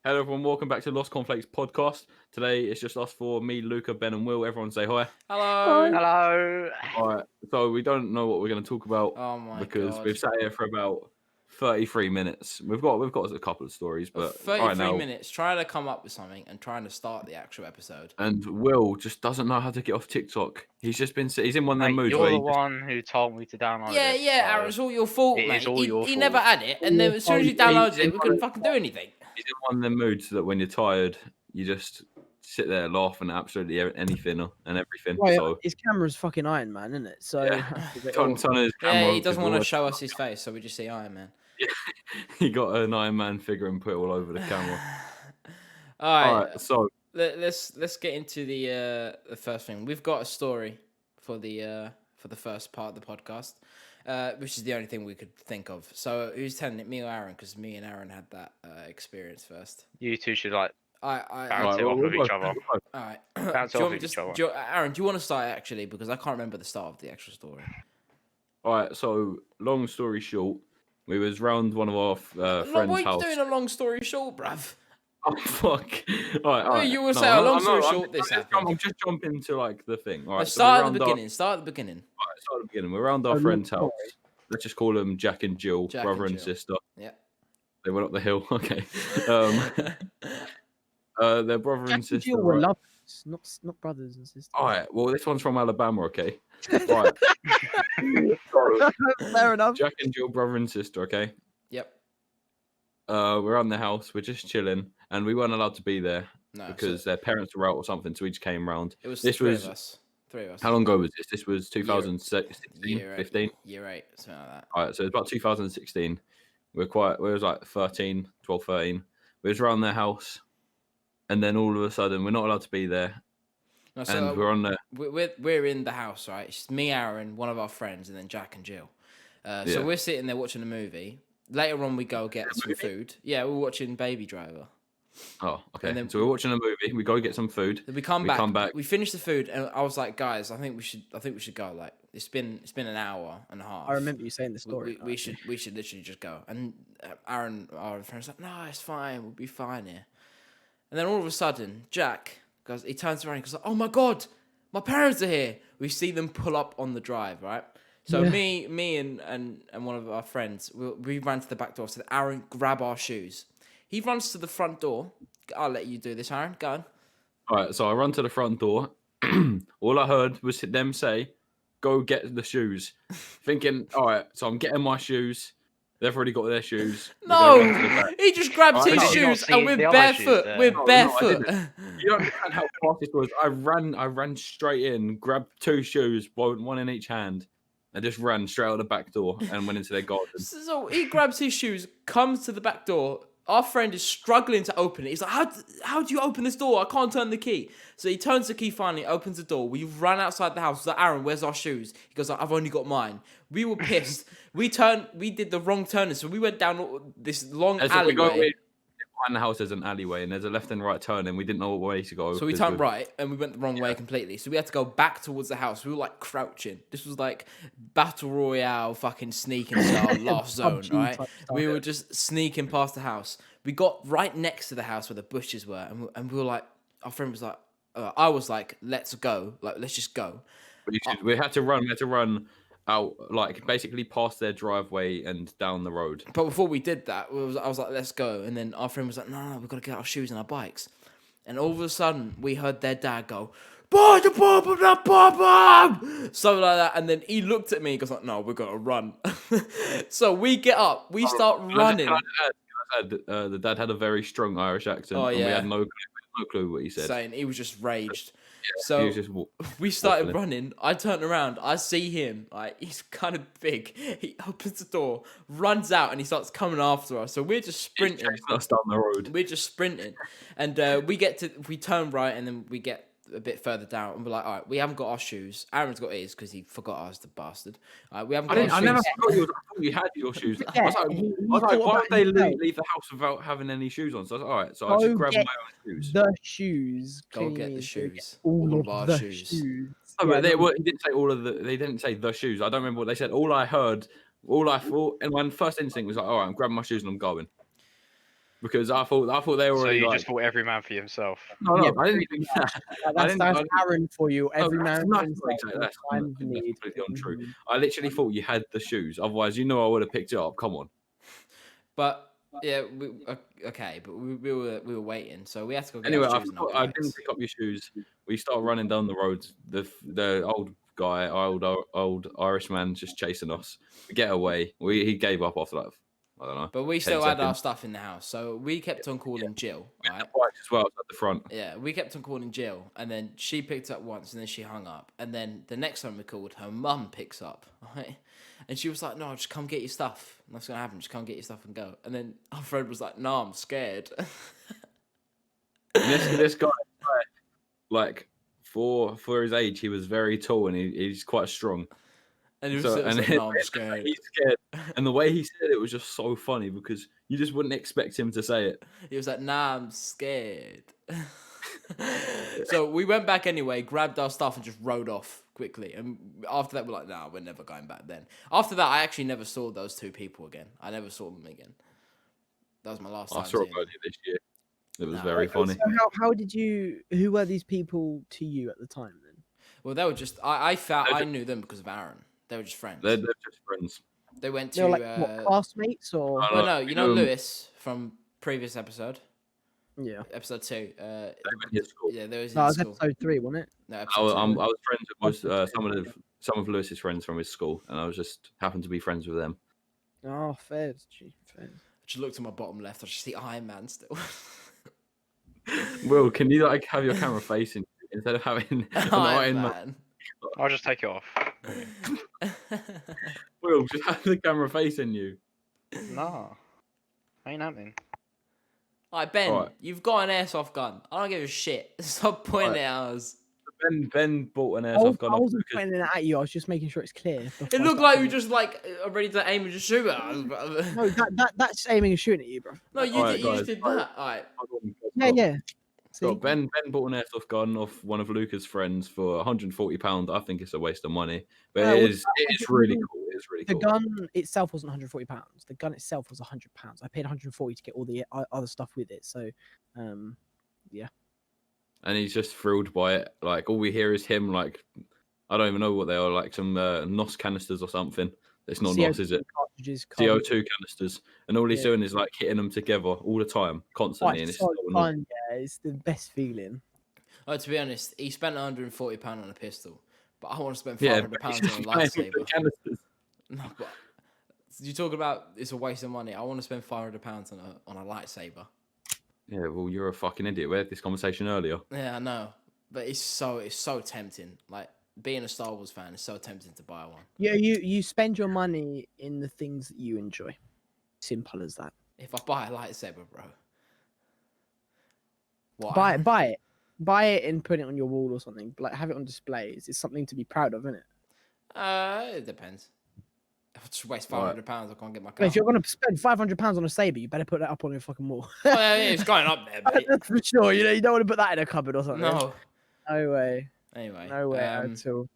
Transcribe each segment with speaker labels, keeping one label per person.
Speaker 1: Hello everyone, welcome back to LostCornflakes podcast. Today it's just us four, me, Luca, Ben and Will. Everyone say hi.
Speaker 2: Hello.
Speaker 3: Hello.
Speaker 1: Alright, so we don't know what we're going to talk about
Speaker 2: Oh my
Speaker 1: because
Speaker 2: god.
Speaker 1: we've sat here for about 33 minutes. We've got a couple of stories, but
Speaker 2: 33 minutes trying to come up with something and trying to start the actual episode.
Speaker 1: And Will just doesn't know how to get off TikTok. He's in one of them moods
Speaker 3: You're
Speaker 1: where
Speaker 3: the one who told me to download it.
Speaker 2: Yeah, Aaron, it's all your fault,
Speaker 3: it
Speaker 2: mate.
Speaker 3: is all your
Speaker 2: He
Speaker 3: fault.
Speaker 2: never had it, and then as soon as he downloaded it, we couldn't fucking do anything.
Speaker 1: He's in one of them moods that when you're tired, you just sit there laughing at absolutely anything and everything.
Speaker 4: Well,
Speaker 1: So
Speaker 4: his camera's fucking Iron Man, isn't it? So
Speaker 2: Yeah, he doesn't want to show us his face, so we just see Iron Man.
Speaker 1: He got an Iron Man figure and put it all over the camera.
Speaker 2: All right,
Speaker 1: so
Speaker 2: let's get into the first thing. We've got a story for the first part of the podcast, which is the only thing we could think of. So who's telling it, me or Aaron? Because me and Aaron had that experience first.
Speaker 3: You two should bounce
Speaker 2: I
Speaker 3: it off of each other.
Speaker 2: all right.
Speaker 3: Bounce it off of each other.
Speaker 2: Aaron, do you want to start actually? Because I can't remember the start of the actual story.
Speaker 1: All right, so long story short, we was round one of our friends'
Speaker 2: What are
Speaker 1: house.
Speaker 2: you doing a long story short, bruv?
Speaker 1: Oh fuck! All right.
Speaker 2: You will say a long story short. This happened.
Speaker 1: I'm just jumping to like the thing. All right,
Speaker 2: Start at the beginning. Start at the beginning.
Speaker 1: All right, start at the beginning. We're around our friend's house. Let's just call them Jack and Jill, brother and sister.
Speaker 2: Yeah.
Speaker 1: They went up the hill. Okay. Their brother and sister.
Speaker 4: Jill were lovers, not brothers and sisters.
Speaker 1: All right. Well, this one's from Alabama. Okay. All right.
Speaker 4: Fair enough.
Speaker 1: Jack and Jill, brother and sister. Okay.
Speaker 2: Yep.
Speaker 1: We're on the house. We're just chilling, and we weren't allowed to be there because their parents were out or something. So we just came round.
Speaker 2: It was
Speaker 1: three of us. How long ago was this? This was 2016, 15?
Speaker 2: Year 8, something like that.
Speaker 1: All right, so it's about 2016. We was like 13, 12, 13. We was around their house, and then all of a sudden, we're not allowed to be there.
Speaker 2: No, so
Speaker 1: and we're on there.
Speaker 2: We're in the house, right? It's me, Aaron, one of our friends, and then Jack and Jill. So we're sitting there watching a movie. Later on, we go get some food. Yeah, we're watching Baby Driver.
Speaker 1: Oh, okay. And then, so we're watching a movie. We go get some food.
Speaker 2: We come back. We finish the food, and I was like, guys, I think we should go. Like, it's been an hour and a half.
Speaker 4: I remember you saying the story.
Speaker 2: We should literally just go. And Aaron, our friend, was like, no, it's fine. We'll be fine here. And then all of a sudden, Jack goes. He turns around and goes, oh my god, my parents are here. We see them pull up on the drive, right? So me and one of our friends, we ran to the back door. So Aaron, grab our shoes. He runs to the front door. I'll let you do this, Aaron. Go on.
Speaker 1: All right, so I run to the front door. All I heard was them say, go get the shoes. Thinking, all right, so I'm getting my shoes. They've already got their shoes.
Speaker 2: No, he just grabs his shoes and we're barefoot. We're barefoot.
Speaker 1: You don't understand how fast this was. I ran straight in, grabbed 2 shoes, one in each hand. I just ran straight out the back door and went into their garden.
Speaker 2: So he grabs his shoes, comes to the back door. Our friend is struggling to open it. He's like, how do you open this door? I can't turn the key. So he turns the key finally, opens the door. We run outside the house. He's like, Aaron, where's our shoes? He goes, I've only got mine. We were pissed. We did the wrong turn. So we went down this long alleyway.
Speaker 1: Behind the house there's an alleyway and there's a left and right turn and we didn't know what way to go.
Speaker 2: So we turned right and we went the wrong way completely. So we had to go back towards the house. We were like crouching. This was like battle royale fucking sneaking style last zone, right? We were just sneaking past the house. We got right next to the house where the bushes were and we were like, our friend was like, I was like, let's go. Like, let's just go.
Speaker 1: We had to run out, like basically past their driveway and down the road.
Speaker 2: But before we did that, I was like, let's go. And then our friend was like, no, we've got to get our shoes and our bikes. And all of a sudden, we heard their dad go, something like that. And then he looked at me and goes like, no, we're going to run. So we get up, we start running.
Speaker 1: The dad had a very strong Irish accent.
Speaker 2: Oh, yeah.
Speaker 1: And we had no clue what he said.
Speaker 2: Saying he was just raged.
Speaker 1: Yeah,
Speaker 2: so
Speaker 1: just
Speaker 2: we started running. I turned around. I see him. Like, he's kind of big. He opens the door, runs out, and he starts coming after us. So we're just sprinting.
Speaker 1: He's chasing us down the road.
Speaker 2: We're just sprinting, and we turn right, and then we get a bit further down, and we're like, all right, we haven't got our shoes. Aaron's got his because he forgot ours, the bastard. We haven't got our shoes.
Speaker 1: I never forgot yours. I thought you had your shoes. I was like, why would they leave the house without having any shoes on? So I was like, all right, so I just grabbed my own shoes.
Speaker 4: The shoes.
Speaker 2: Go get the shoes.
Speaker 4: All of
Speaker 2: our
Speaker 4: the
Speaker 2: shoes.
Speaker 1: No, but he didn't say all of the. They didn't say the shoes. I don't remember what they said. All I heard, all I thought, and my first instinct was like, all right, I'm grabbing my shoes and I'm going. because I thought they were
Speaker 3: So
Speaker 1: already
Speaker 3: you
Speaker 1: like.
Speaker 3: just thought every man for himself.
Speaker 1: No,
Speaker 4: Yeah,
Speaker 1: I didn't think that.
Speaker 4: That's
Speaker 1: I didn't-
Speaker 4: Aaron for you. Every man for
Speaker 1: not
Speaker 4: himself
Speaker 1: exactly.
Speaker 4: in
Speaker 1: That's
Speaker 4: time of need.
Speaker 1: completely untrue. I literally thought you had the shoes. Otherwise, I would have picked it up. Come on.
Speaker 2: But yeah, okay, but we were waiting, so we had to go get
Speaker 1: Anyway,
Speaker 2: our shoes and our
Speaker 1: I
Speaker 2: bikes.
Speaker 1: didn't pick up your shoes. We start running down the road. The old guy, old Irishman, just chasing us. We get away. He gave up after like I don't know.
Speaker 2: But we
Speaker 1: 10
Speaker 2: still had our
Speaker 1: seconds.
Speaker 2: stuff in the house, so we kept on calling Jill. Right?
Speaker 1: The bikes as well at the front.
Speaker 2: Yeah, we kept on calling Jill, and then she picked up once, and then she hung up, and then the next time we called, her mum picks up, right? And she was like, "No, just come get your stuff. Nothing's gonna happen. Just come get your stuff and go." And then our friend was like, "No, I'm scared."
Speaker 1: This guy, like for his age, he was very tall and he's quite strong.
Speaker 2: And he was,
Speaker 1: So,
Speaker 2: like, "No, I'm scared."
Speaker 1: He's scared, and the way he said it was just so funny because you just wouldn't expect him to say it.
Speaker 2: He was like, "Nah, I'm scared." So we went back anyway, grabbed our stuff, and just rode off quickly. And after that, we're like, "Nah, we're never going back." Then after that, I actually never saw those two people again. I never saw them again. That was my last time.
Speaker 1: I saw him
Speaker 2: seeing them.
Speaker 1: earlier this year. It was
Speaker 2: No.
Speaker 1: very funny.
Speaker 4: So how did you? Who were these people to you at the time then?
Speaker 2: Well, they were just. I knew them because of Aaron. They were just friends.
Speaker 1: They're just friends.
Speaker 2: They went
Speaker 4: They
Speaker 2: to.
Speaker 4: were like what, classmates or?
Speaker 1: I
Speaker 2: Well, no, you know
Speaker 1: Um,
Speaker 2: Lewis from previous episode,
Speaker 4: Yeah.
Speaker 2: episode 2.
Speaker 1: They went to school.
Speaker 2: Yeah, there was
Speaker 4: No, it
Speaker 2: in
Speaker 4: was
Speaker 2: school.
Speaker 4: episode 3, wasn't it?
Speaker 2: No,
Speaker 1: I
Speaker 2: episode
Speaker 1: was,
Speaker 2: 2.
Speaker 1: I was friends with some of Lewis's friends from his school, and I was just happened to be friends with them.
Speaker 4: Oh, fair. Gee, fair.
Speaker 2: I just looked at my bottom left. I just see Iron Man still.
Speaker 1: Will, can you like have your camera facing you instead of having an Iron Man?
Speaker 3: I'll just take it off.
Speaker 1: Will, just have the camera facing you.
Speaker 3: Nah. Ain't happening.
Speaker 2: Alright, Ben,
Speaker 1: Alright.
Speaker 2: you've got an airsoft gun. I don't give a shit. Stop pointing it at us.
Speaker 1: Ben bought an
Speaker 4: I
Speaker 1: airsoft gun
Speaker 4: I
Speaker 1: off
Speaker 4: wasn't
Speaker 1: because
Speaker 4: pointing it at you. I was just making sure it's clear.
Speaker 2: It looked like you just like are ready to aim and just shoot at us.
Speaker 4: No, that's aiming and shooting at you, bro.
Speaker 2: No, you
Speaker 1: Alright,
Speaker 2: did. You just
Speaker 1: guys,
Speaker 2: did that. Alright.
Speaker 4: Yeah, yeah.
Speaker 1: So
Speaker 4: See?
Speaker 1: Ben bought an airsoft gun off one of Luca's friends for £140. I think it's a waste of money, but
Speaker 4: Yeah,
Speaker 1: it is really cool. It is really
Speaker 4: The
Speaker 1: cool.
Speaker 4: gun itself wasn't £140. The gun itself was £100. I paid £140 to get all the other stuff with it. So, yeah.
Speaker 1: And he's just thrilled by it. Like all we hear is him. Like I don't even know what they are. Like some NOS canisters or something. It's not NOS, is it?
Speaker 4: Cartridges.
Speaker 1: CO2 canisters, and all he's
Speaker 4: Yeah.
Speaker 1: doing is like hitting them together all the time,
Speaker 4: Oh,
Speaker 1: constantly. and
Speaker 4: it's
Speaker 1: it's
Speaker 4: so
Speaker 1: so annoying.
Speaker 4: fun. Yeah, it's the best feeling.
Speaker 2: Oh, to be honest, he spent £140 on a pistol, but I want to spend
Speaker 1: Yeah,
Speaker 2: £500
Speaker 1: but he's
Speaker 2: on a
Speaker 1: just playing with the
Speaker 2: lightsaber.
Speaker 1: canisters.
Speaker 2: No, but you talk about it's a waste of money. I want to spend £500 on a lightsaber.
Speaker 1: Yeah, well, you're a fucking idiot. We had this conversation earlier.
Speaker 2: Yeah, I know, but it's so tempting. Like being a Star Wars fan is so tempting to buy one.
Speaker 4: Yeah, you spend your money in the things that you enjoy. Simple as that.
Speaker 2: If I buy a lightsaber, bro, what?
Speaker 4: Buy it and put it on your wall or something. Like have it on displays. It's something to be proud of, isn't it?
Speaker 2: It depends. If I just waste £500, I can't get my car.
Speaker 4: But if you're gonna spend £500 on a saber, you better put that up on your fucking wall.
Speaker 2: Oh, yeah, it's going up there, mate.
Speaker 4: That's for sure. You know, you don't want to put that in a cupboard or something.
Speaker 2: No.
Speaker 4: No way.
Speaker 2: Anyway.
Speaker 4: No way at all.
Speaker 2: All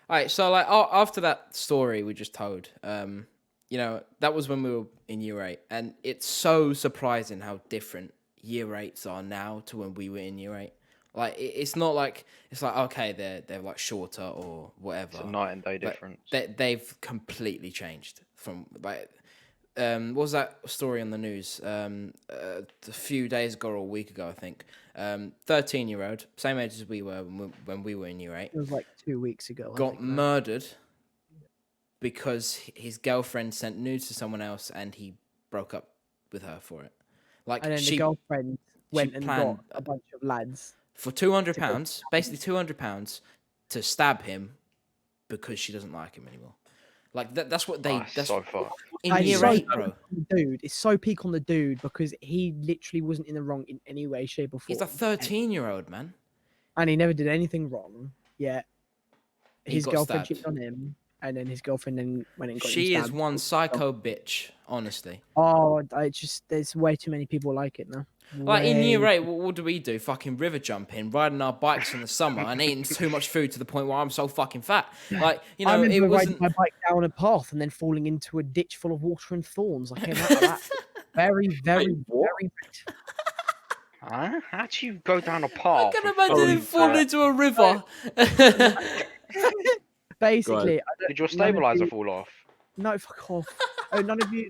Speaker 2: right, so like after that story we just told, you know, that was when we were in year 8, and it's so surprising how different year 8s are now to when we were in year 8. Like it's not like it's like okay, they're like shorter or whatever.
Speaker 3: It's a night and day
Speaker 2: but
Speaker 3: difference.
Speaker 2: They've completely changed from like. What was that story on the news? A few days ago or a week ago, I think. 13-year-old, same age as we were when we were in year 8,
Speaker 4: It was like 2 weeks ago. I
Speaker 2: got
Speaker 4: think,
Speaker 2: murdered because his girlfriend sent nudes to someone else and he broke up with her for it. Like
Speaker 4: And then
Speaker 2: she
Speaker 4: the girlfriend went and
Speaker 2: planned
Speaker 4: got a bunch of lads.
Speaker 2: for £200, basically £200 to stab him because she doesn't like him anymore. Like that's what they. That's
Speaker 3: so far.
Speaker 2: in
Speaker 4: Like,
Speaker 2: year
Speaker 4: so
Speaker 2: 8, bro.
Speaker 4: peak on the dude, it's so peak on the dude because he literally wasn't in the wrong in any way, shape, or form.
Speaker 2: He's a 13-year-old man.
Speaker 4: And he never did anything wrong. Yet
Speaker 2: He
Speaker 4: his
Speaker 2: got
Speaker 4: girlfriend
Speaker 2: stabbed.
Speaker 4: cheated on him, and then his girlfriend then went and got him
Speaker 2: She is
Speaker 4: stabbed.
Speaker 2: one psycho bitch, honestly.
Speaker 4: Oh, I just there's way too many people like it now.
Speaker 2: Like in year
Speaker 4: Way-
Speaker 2: 8, what do we do? Fucking river jumping, riding our bikes in the summer, and eating too much food to the point where I'm so fucking fat. Like you
Speaker 4: I
Speaker 2: know,
Speaker 4: remember
Speaker 2: it
Speaker 4: riding
Speaker 2: wasn't.
Speaker 4: my bike down a path and then falling into a ditch full of water and thorns. I came out of that. very, very,
Speaker 1: Wait, what?
Speaker 4: very.
Speaker 3: Huh? How do you go down a
Speaker 2: I
Speaker 3: path?
Speaker 2: can
Speaker 3: with
Speaker 2: imagine
Speaker 1: Oh,
Speaker 2: him
Speaker 3: these,
Speaker 2: falling into a river.
Speaker 4: Basically, I don't,
Speaker 3: Did your
Speaker 4: none of
Speaker 3: stabilizer
Speaker 4: you-
Speaker 3: fall off?
Speaker 4: No, fuck off. Oh, none of you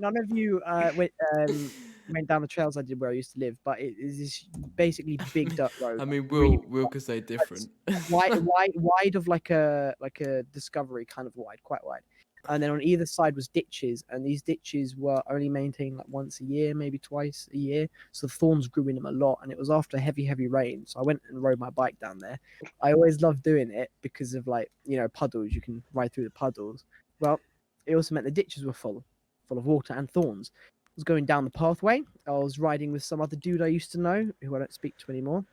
Speaker 4: went down the trails I did where I used to live, but it is this basically big dirt road.
Speaker 2: I mean,
Speaker 4: really
Speaker 2: Will could say different.
Speaker 4: wide of like a discovery kind of wide, quite wide. And then on either side was ditches, and these ditches were only maintained like once a year, maybe twice a year. So the thorns grew in them a lot, and it was after heavy rain. So I went and rode my bike down there. I always loved doing it because of like puddles. You can ride through the puddles. Well, it also meant the ditches were full of water and thorns. I was going down the pathway. I was riding with some other dude I used to know, who I don't speak to anymore.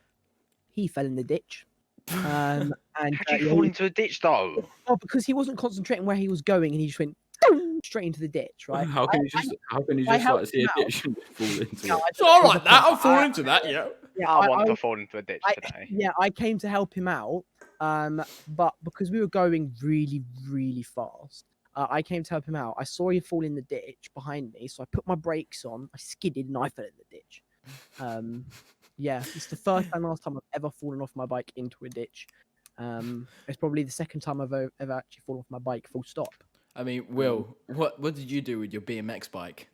Speaker 4: He fell in the ditch. And
Speaker 3: How'd you fall into a ditch though?
Speaker 4: Oh, because he wasn't concentrating where he was going, and he just went straight into the ditch, right?
Speaker 1: How can you just
Speaker 4: I helped
Speaker 1: like see a
Speaker 4: him out.
Speaker 1: ditch and fall into
Speaker 4: Yeah,
Speaker 1: it?
Speaker 2: So I like that. I'll fall into that. Yeah.
Speaker 4: Yeah,
Speaker 3: I want to fall into a ditch today.
Speaker 4: Yeah, I came to help him out, but because we were going really, really fast, I came to help him out. I saw him fall in the ditch behind me, so I put my brakes on. I skidded and I fell in the ditch. Yeah, it's the first and last time I've ever fallen off my bike into a ditch. It's probably the second time I've ever actually fallen off my bike. Full stop.
Speaker 2: I mean, Will, what did you do with your BMX bike?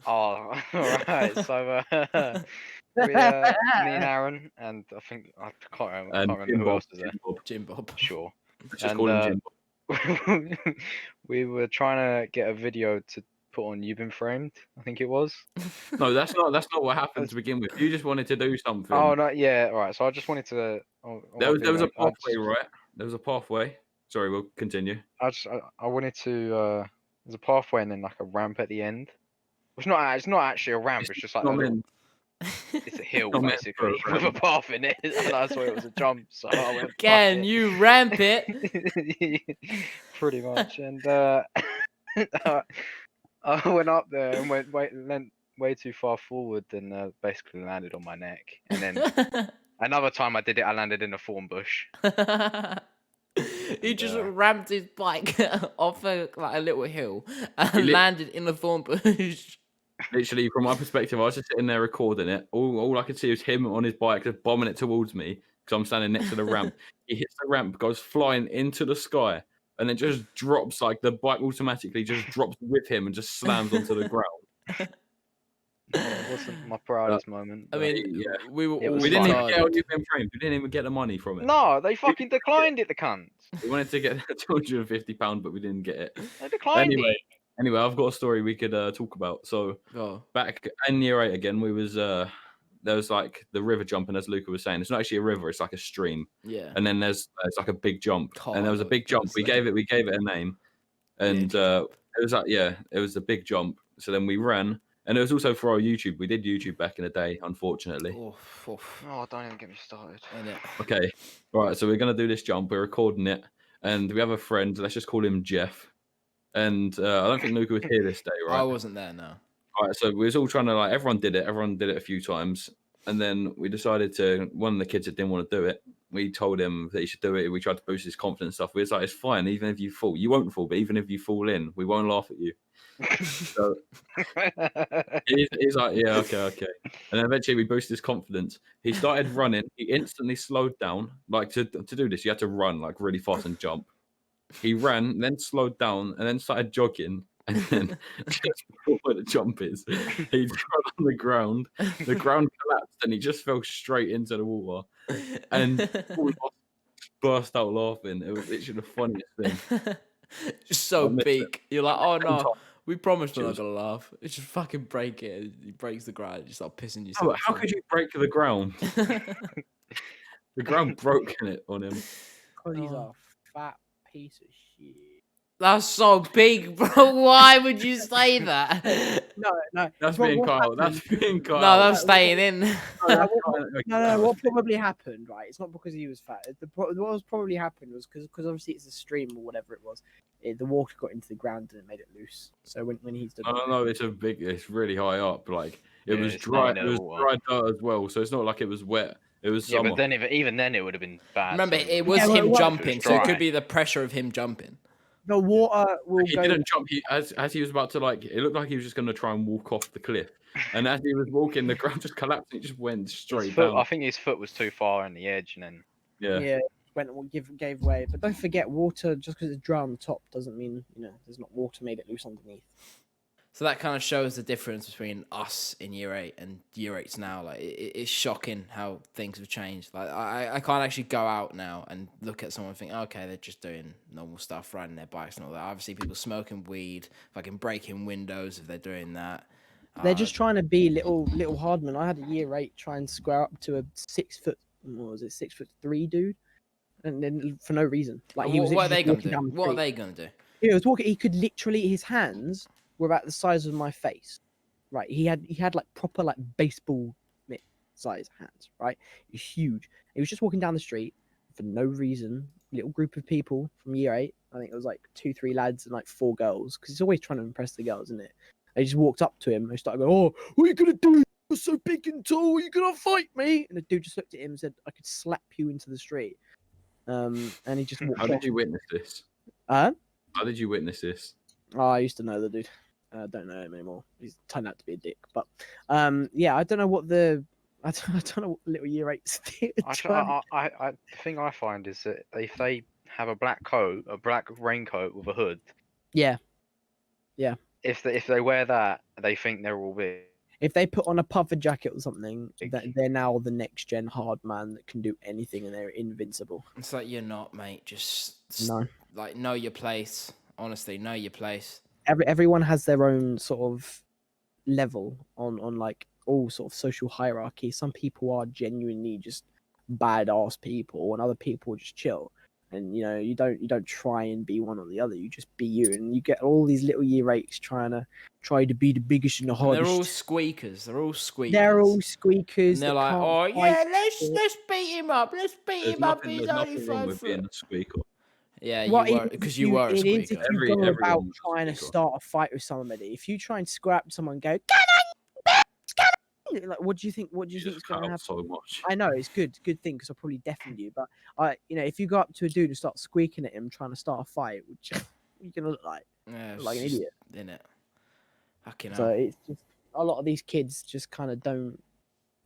Speaker 3: Oh, alright. So me and Aaron, and I think I can't remember who else was there.
Speaker 2: Jim Bob.
Speaker 3: Sure.
Speaker 1: Let's just call him Jim.
Speaker 3: We were trying to get a video to put on You've Been Framed, I think it was.
Speaker 1: No, that's not what happened to begin with. You just wanted to do something.
Speaker 3: Oh no, yeah, right. So I just wanted to.
Speaker 1: There was a pathway, right? There was a pathway. Sorry, we'll continue.
Speaker 3: I wanted to. There's a pathway and then like a ramp at the end. It's not actually a ramp. It's just like it's a hill
Speaker 1: not meant for a
Speaker 3: basically with a path in it. And I saw it was a jump, so I went. "Fuck
Speaker 2: Can
Speaker 3: it."
Speaker 2: you ramp it?
Speaker 3: Pretty much, and I went up there and went way too far forward and basically landed on my neck. And then another time I did it, I landed in a thorn bush.
Speaker 2: He just ramped his bike off a little hill and landed in a thorn bush.
Speaker 1: Literally, from my perspective, I was just sitting there recording it. All I could see was him on his bike just bombing it towards me because I'm standing next to the ramp. He hits the ramp, goes flying into the sky, and then just drops, like the bike automatically just drops with him and just slams onto the ground.
Speaker 3: It wasn't my proudest moment.
Speaker 2: I
Speaker 3: but-
Speaker 2: mean, we were all
Speaker 3: was
Speaker 1: We didn't even get
Speaker 2: retarded.
Speaker 1: on You've Been Framed. We didn't even get the money from it.
Speaker 3: No, they fucking declined it, the cunts.
Speaker 1: We wanted to get £250, but we didn't get it.
Speaker 3: They declined it.
Speaker 1: Anyway, I've got a story we could talk about. So
Speaker 2: Oh.
Speaker 1: back in year 8 again, we was there was like the river jumping, as Luca was saying. It's not actually a river; it's like a stream.
Speaker 2: Yeah.
Speaker 1: And then there's like a big jump, and there was a big jump. We
Speaker 2: honestly.
Speaker 1: gave it a name, and it was like it was a big jump. So then we ran, and it was also for our YouTube. We did YouTube back in the day, unfortunately.
Speaker 2: Oh,
Speaker 3: Oh, don't even get me started.
Speaker 2: innit?
Speaker 1: Okay, right. So we're gonna do this jump. We're recording it, and we have a friend. Let's just call him Jeff. And I don't think Luca was here this day, right?
Speaker 2: I wasn't there, no.
Speaker 1: All right, so we was all trying to everyone did it a few times, and then we decided to. One of the kids that didn't want to do it, we told him that he should do it. We tried to boost his confidence stuff. We was like, it's fine, even if you fall, you won't fall, but even if you fall in, we won't laugh at you. So he's like, yeah, okay. And then eventually we boosted his confidence. He started running. He instantly slowed down. Like to do this, you had to run like really fast and jump. He ran, then slowed down, and then started jogging. And then just before where the jump is, he fell on the ground. The ground collapsed, and he just fell straight into the water. And all of us burst out laughing. It was literally the funniest thing.
Speaker 2: Just so
Speaker 1: I missed
Speaker 2: big. You're like, oh
Speaker 1: Second
Speaker 2: no,
Speaker 1: time.
Speaker 2: we promised we're not
Speaker 1: Cheers.
Speaker 2: gonna laugh. It's just fucking break it. He breaks the ground. You start pissing
Speaker 1: Oh,
Speaker 2: yourself.
Speaker 1: how could you break the ground? The ground broke in it on him.
Speaker 4: Because he's
Speaker 2: Oh.
Speaker 4: a fat piece of shit.
Speaker 2: That's so big, bro. Why would you say that?
Speaker 4: No.
Speaker 1: That's
Speaker 4: what-
Speaker 1: being
Speaker 4: what
Speaker 1: Kyle.
Speaker 4: happened-
Speaker 1: That's being Kyle.
Speaker 2: No, that's staying in.
Speaker 4: No. What probably happened, right? It's not because he was fat. What was probably happened was because obviously it's a stream or whatever it was. The water got into the ground and it made it loose. So when he's done,
Speaker 1: No, it's really high up. Like it
Speaker 3: Yeah,
Speaker 1: was
Speaker 3: it's
Speaker 1: dry.
Speaker 3: not
Speaker 1: It
Speaker 3: in
Speaker 1: was
Speaker 3: the water.
Speaker 1: dry dirt as well. So it's not like it was wet. It was
Speaker 3: Yeah,
Speaker 1: summer.
Speaker 3: but then even then it would have been bad.
Speaker 2: Remember,
Speaker 3: so
Speaker 2: it was
Speaker 4: Yeah, well,
Speaker 2: him
Speaker 4: it was
Speaker 2: jumping, so it
Speaker 3: dry.
Speaker 2: could be the pressure of him jumping.
Speaker 4: The water will
Speaker 1: He
Speaker 4: go.
Speaker 1: didn't jump. As he was about to it looked like he was just going to try and walk off the cliff. And as he was walking, the ground just collapsed. And he just went straight down.
Speaker 3: I think his foot was too far on the edge, and then
Speaker 1: Yeah.
Speaker 4: Gave way. But don't forget, water just because it's dry on the top doesn't mean there's not water made it loose underneath.
Speaker 2: So that kind of shows the difference between us in year 8 and year 8s now. Like it's shocking how things have changed. Like I can't actually go out now and look at someone and think, okay, they're just doing normal stuff, riding their bikes and all that. Obviously, people smoking weed, fucking breaking windows if they're doing that.
Speaker 4: They're just trying to be little hardmen. I had a year 8 try and square up to a 6'3" dude, and then for no reason. Like he was.
Speaker 2: What are they gonna
Speaker 4: walking
Speaker 2: do?
Speaker 4: down the
Speaker 2: What are
Speaker 4: street.
Speaker 2: they gonna do?
Speaker 4: He was walking. He could literally. His hands were about the size of my face. Right. He had like proper like baseball mitt size hands. Right. He's huge. He was just walking down the street for no reason. Little group of people from year 8. I think it was like 2-3 lads and like 4 girls. Because he's always trying to impress the girls, isn't it? They just walked up to him and they started going, "Oh, what are you gonna do? You're so big and tall. Are you gonna fight me?" And the dude just looked at him and said, "I could slap you into the street." And he just walked
Speaker 1: How
Speaker 4: off.
Speaker 1: did you witness this?
Speaker 4: Huh?
Speaker 1: How did you witness this?
Speaker 4: Oh, I used to know the dude. I don't know him anymore. He's turned out to be a dick. But yeah, I don't know what the little year 8s did.
Speaker 3: the thing I find is that if they have a black coat, a black raincoat with a hood,
Speaker 4: Yeah.
Speaker 3: if they wear that, they think they're all big.
Speaker 4: If they put on a puffer jacket or something, they're now the next gen hard man that can do anything and they're invincible.
Speaker 2: It's like you're not, mate. Just
Speaker 4: No.
Speaker 2: like know your place. Honestly, know your place.
Speaker 4: Everyone has their own sort of level on like all sort of social hierarchy. Some people are genuinely just badass people, and other people just chill. And you don't try and be one or the other. You just be you, and you get all these little year 8s try to be the biggest and the
Speaker 2: And
Speaker 4: hardest.
Speaker 2: they're all squeakers. They're all squeakers.
Speaker 4: They're all squeakers.
Speaker 2: And they're
Speaker 4: that
Speaker 2: like,
Speaker 4: can't
Speaker 2: oh
Speaker 4: fight
Speaker 2: yeah,
Speaker 4: shit.
Speaker 2: let's beat him up. Let's beat
Speaker 1: There's
Speaker 2: him up.
Speaker 1: nothing,
Speaker 2: He's
Speaker 1: there's
Speaker 2: only
Speaker 1: nothing wrong
Speaker 2: 5
Speaker 1: with being
Speaker 2: foot.
Speaker 1: a squeaker.
Speaker 2: Yeah,
Speaker 4: What
Speaker 2: you
Speaker 4: it
Speaker 2: were
Speaker 4: is
Speaker 2: because
Speaker 4: if
Speaker 2: you were a
Speaker 4: it is
Speaker 2: squeaker.
Speaker 4: if you
Speaker 1: Everyone
Speaker 4: go about
Speaker 1: was a
Speaker 4: trying to
Speaker 1: squeaker.
Speaker 4: start a fight with somebody. If you try and scrap someone, and go, "Get on, get on!" Like, what do you think? What do you think is
Speaker 1: Just
Speaker 4: going
Speaker 1: cut
Speaker 4: to
Speaker 1: out
Speaker 4: happen?
Speaker 1: so much.
Speaker 4: I know it's good thing because I'll probably deafen you. But if you go up to a dude and start squeaking at him, trying to start a fight, which you're gonna look like
Speaker 2: Like
Speaker 4: an idiot.
Speaker 2: In it. Fucking
Speaker 4: So
Speaker 2: hell.
Speaker 4: it's just a lot of these kids just kind of don't.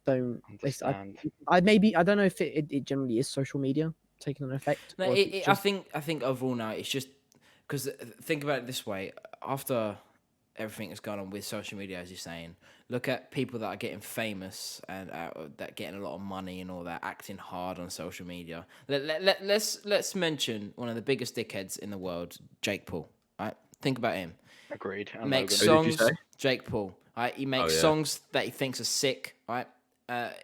Speaker 3: Understand.
Speaker 4: I don't know if it generally is social media taking an effect.
Speaker 2: No,
Speaker 4: or if it's just,
Speaker 2: I think overall now it's just because think about it this way: after everything that's gone on with social media, as you're saying, look at people that are getting famous and that getting a lot of money and all that, acting hard on social media. Let's mention one of the biggest dickheads in the world, Jake Paul. Right, think about him.
Speaker 3: Agreed. And
Speaker 2: Makes
Speaker 3: Logan.
Speaker 1: Who did you
Speaker 2: songs.
Speaker 1: say?
Speaker 2: Jake Paul. Right, he makes
Speaker 1: yeah.
Speaker 2: songs that he thinks are sick. Right,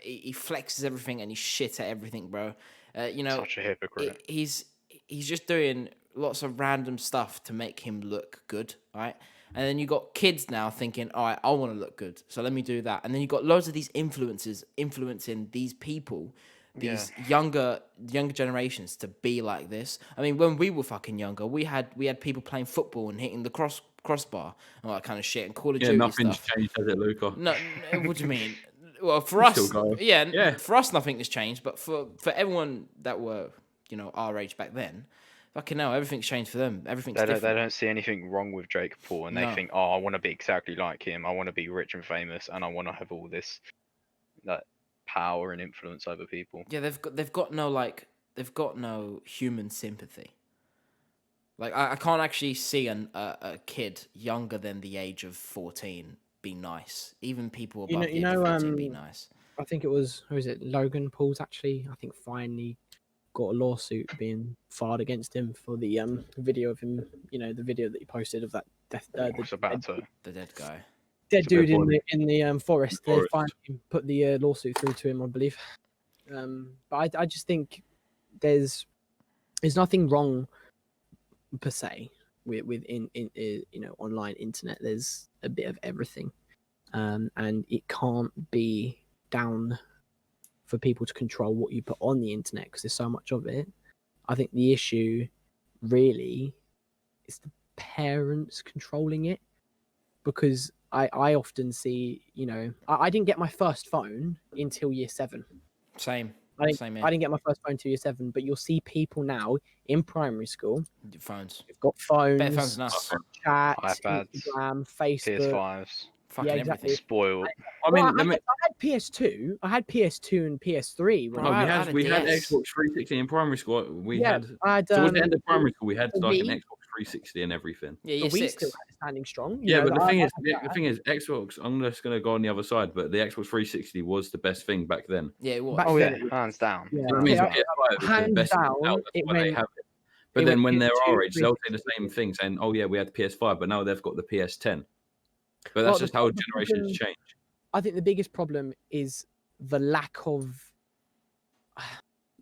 Speaker 2: he flexes everything and he's shit at everything, bro.
Speaker 3: Such a hypocrite.
Speaker 2: He's just doing lots of random stuff to make him look good, right? And then you got kids now thinking, all right, I want to look good, so let me do that. And then you got loads of these influencers influencing these people, these younger generations to be like this. I mean, when we were fucking younger, we had people playing football and hitting the crossbar and all that kind of shit and Call of
Speaker 1: Yeah,
Speaker 2: Duty
Speaker 1: nothing's
Speaker 2: stuff.
Speaker 1: changed, has it, Luca?
Speaker 2: No, what do you mean? Well, for
Speaker 1: We
Speaker 2: us,
Speaker 1: still go.
Speaker 2: yeah, for us, nothing has changed. But for everyone that were, our age back then, fucking hell, everything's changed for them. Everything's
Speaker 3: They
Speaker 2: different.
Speaker 3: don't see anything wrong with Jake Paul, and
Speaker 2: No.
Speaker 3: they think, oh, I want to be exactly like him. I want to be rich and famous, and I want to have all this power and influence over people.
Speaker 2: Yeah, they've got no human sympathy. Like I can't actually see a kid younger than the age of 14 be nice. Even people above the age of 14 be nice.
Speaker 4: I think it was Logan Paul's actually. I think finally got a lawsuit being filed against him for the video of him. The video that he posted of that death.
Speaker 3: What's about to?
Speaker 2: The dead guy.
Speaker 4: Dead
Speaker 1: It's a bit
Speaker 4: dude in the forest. They
Speaker 1: Forest.
Speaker 4: finally put the lawsuit through to him, I believe. But I just think there's nothing wrong per se with online internet. There's a bit of everything, and it can't be down for people to control what you put on the internet because there's so much of it. I think the issue really is the parents controlling it, because I often see, I didn't get my first phone until year 7.
Speaker 2: Same. Same here.
Speaker 4: I didn't get my first phone till year 7, but you'll see people now in primary school.
Speaker 2: Phones.
Speaker 4: They've got phones,
Speaker 2: Better phones than us.
Speaker 4: chat,
Speaker 3: iPads,
Speaker 4: Instagram, Facebook.
Speaker 3: PS5s,
Speaker 2: Fucking
Speaker 4: Yeah, exactly.
Speaker 2: everything.
Speaker 3: spoiled.
Speaker 1: I
Speaker 4: Well,
Speaker 1: mean,
Speaker 4: I had PS2. I had PS2 and PS3. When
Speaker 2: Bro,
Speaker 1: no,
Speaker 2: I
Speaker 1: we
Speaker 2: had
Speaker 1: had
Speaker 2: a
Speaker 1: we had
Speaker 2: DS.
Speaker 1: Xbox 360 in primary school. We
Speaker 4: Yeah,
Speaker 1: had
Speaker 4: I had,
Speaker 1: towards the end of primary school, we had
Speaker 4: the
Speaker 1: like an
Speaker 4: Wii.
Speaker 1: Xbox 360 and everything.
Speaker 2: Yeah,
Speaker 4: the
Speaker 2: year
Speaker 4: Wii
Speaker 2: 6.
Speaker 4: still had it standing strong.
Speaker 1: Yeah, but the
Speaker 4: I
Speaker 1: thing is,
Speaker 4: had
Speaker 1: the
Speaker 4: that.
Speaker 1: thing is, Xbox. I'm just gonna go on the other side, but the Xbox 360 was the best thing back then.
Speaker 2: Yeah, it was.
Speaker 4: Back
Speaker 3: Oh
Speaker 4: then
Speaker 3: yeah,
Speaker 4: it was-
Speaker 3: hands down.
Speaker 4: Yeah,
Speaker 1: You know what I mean?
Speaker 4: yeah,
Speaker 1: PS5 is the
Speaker 4: hands
Speaker 1: best thing
Speaker 4: down,
Speaker 1: now. That's
Speaker 4: it
Speaker 1: why they
Speaker 4: went-
Speaker 1: have it. But
Speaker 4: it
Speaker 1: then
Speaker 4: went
Speaker 1: when they're
Speaker 4: PS2,
Speaker 1: our age, they'll say the
Speaker 4: 360.
Speaker 1: same thing, saying, "Oh yeah, we had PS5, but now they've got the PS10." But
Speaker 4: Well,
Speaker 1: that's
Speaker 4: the
Speaker 1: just how
Speaker 4: problem-
Speaker 1: generations change.
Speaker 4: I think the biggest problem is the lack of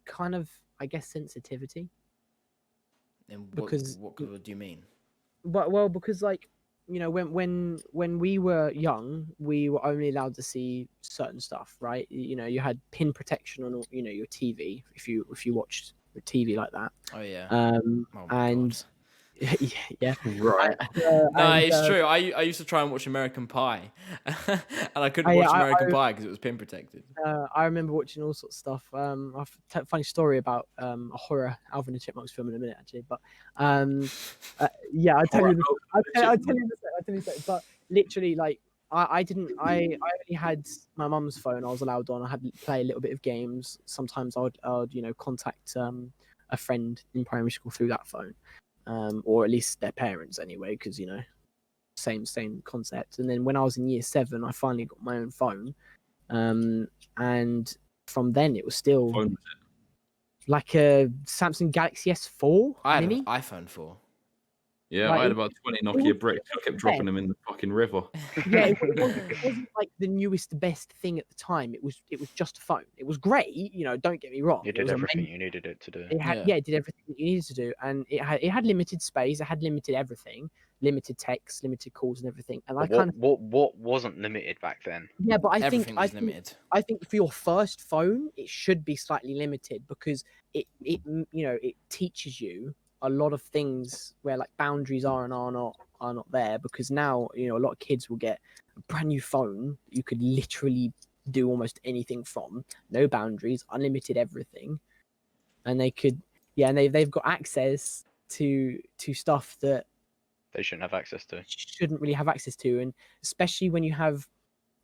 Speaker 4: kind of, I guess, sensitivity.
Speaker 2: And
Speaker 4: because-
Speaker 2: what do you mean?
Speaker 4: Well, because like, you know, when we were young, we were only allowed to see certain stuff, right? You know, you had pin protection on, you know, your TV if you watched the TV like that.
Speaker 2: Oh yeah.
Speaker 4: Um,
Speaker 2: Oh my
Speaker 4: and
Speaker 2: God.
Speaker 4: yeah,
Speaker 1: Right.
Speaker 2: No,
Speaker 4: and,
Speaker 2: it's true. I used to try and watch American Pie, and I couldn't
Speaker 4: I-
Speaker 2: watch
Speaker 4: I-
Speaker 2: American Pie because it was pin protected.
Speaker 4: I remember watching all sorts of stuff. I've a funny story about a horror Alvin and the Chipmunks film in a minute, actually. But yeah, I'll tell you. I'll tell you this. But literally, like, I only had my mum's phone. I was allowed on. I had to play a little bit of games. Sometimes I would you know, contact a friend in primary school through that phone, or at least their parents anyway, because, you know, same concept. And then when I was in year 7, I finally got my own phone. And from then it was still
Speaker 1: Phone was
Speaker 4: like a Samsung Galaxy S4
Speaker 2: I had
Speaker 4: mini.
Speaker 2: an iPhone 4.
Speaker 1: Yeah,
Speaker 4: Like,
Speaker 1: I had
Speaker 4: it-
Speaker 1: about 20
Speaker 4: it
Speaker 1: Nokia
Speaker 4: was
Speaker 1: bricks. I kept
Speaker 4: the
Speaker 1: dropping
Speaker 4: best.
Speaker 1: them in the fucking river.
Speaker 4: Yeah, it wasn't like the newest, best thing at the time. It was just a phone. It was great, you know. Don't get me wrong.
Speaker 3: You
Speaker 4: It
Speaker 3: did
Speaker 4: was
Speaker 3: everything
Speaker 4: amazing.
Speaker 3: you needed it to do.
Speaker 4: It had,
Speaker 2: Yeah.
Speaker 4: yeah, it did everything that you needed to do, and it had limited space. It had limited everything, limited text, limited calls, and everything. And I
Speaker 3: But
Speaker 4: kind of
Speaker 3: what wasn't limited back then?
Speaker 4: yeah, but
Speaker 2: Everything was limited.
Speaker 4: I think for your first phone, it should be slightly limited because it you know, it teaches you a lot of things where like boundaries are and are not there, because now, you know, a lot of kids will get a brand new phone you could literally do almost anything from, no boundaries, unlimited everything, and they could and they've got access to stuff that
Speaker 3: They shouldn't have access to.
Speaker 4: shouldn't really have access to, and especially when you have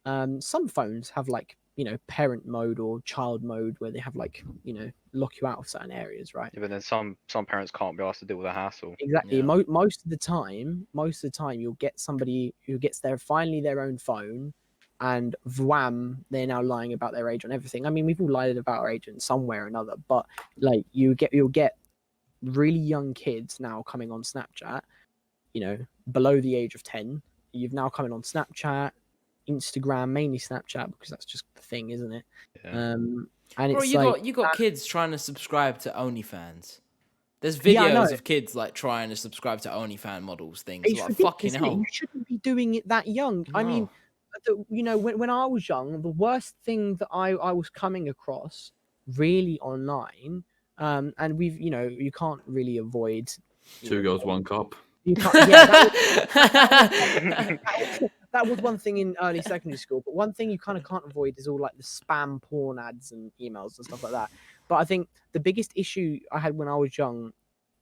Speaker 4: some phones have, like, you know, parent mode or child mode where they have, like, you know, lock you out of certain areas, right?
Speaker 3: Yeah, but then some parents can't be asked to deal with the hassle.
Speaker 4: Exactly.
Speaker 2: Yeah.
Speaker 4: Most of the time you'll get somebody who gets finally their own phone, and wham, they're now lying about their age on everything. I mean, we've all lied about our age in some way or another, but like you'll get really young kids now coming on Snapchat, you know, below the age of 10. You've now coming on Snapchat, Instagram, mainly Snapchat, because that's just the thing, isn't it?
Speaker 3: Yeah.
Speaker 4: And
Speaker 2: Bro,
Speaker 4: it's
Speaker 2: you got kids trying to subscribe to OnlyFans. There's
Speaker 4: Yeah, I know.
Speaker 2: videos of kids like trying to subscribe to OnlyFans models things.
Speaker 4: it's
Speaker 2: Like
Speaker 4: ridiculous,
Speaker 2: fucking
Speaker 4: isn't it?
Speaker 2: hell.
Speaker 4: You shouldn't be doing it that young. I mean, you know, when I was young, the worst thing that I was coming across really online, and we've, you know, you can't really avoid
Speaker 1: Two girls, one cup.
Speaker 4: you can't, yeah, that was one thing in early secondary school, but one thing you kind of can't avoid is all like the spam porn ads and emails and stuff like that. But I think the biggest issue I had when I was young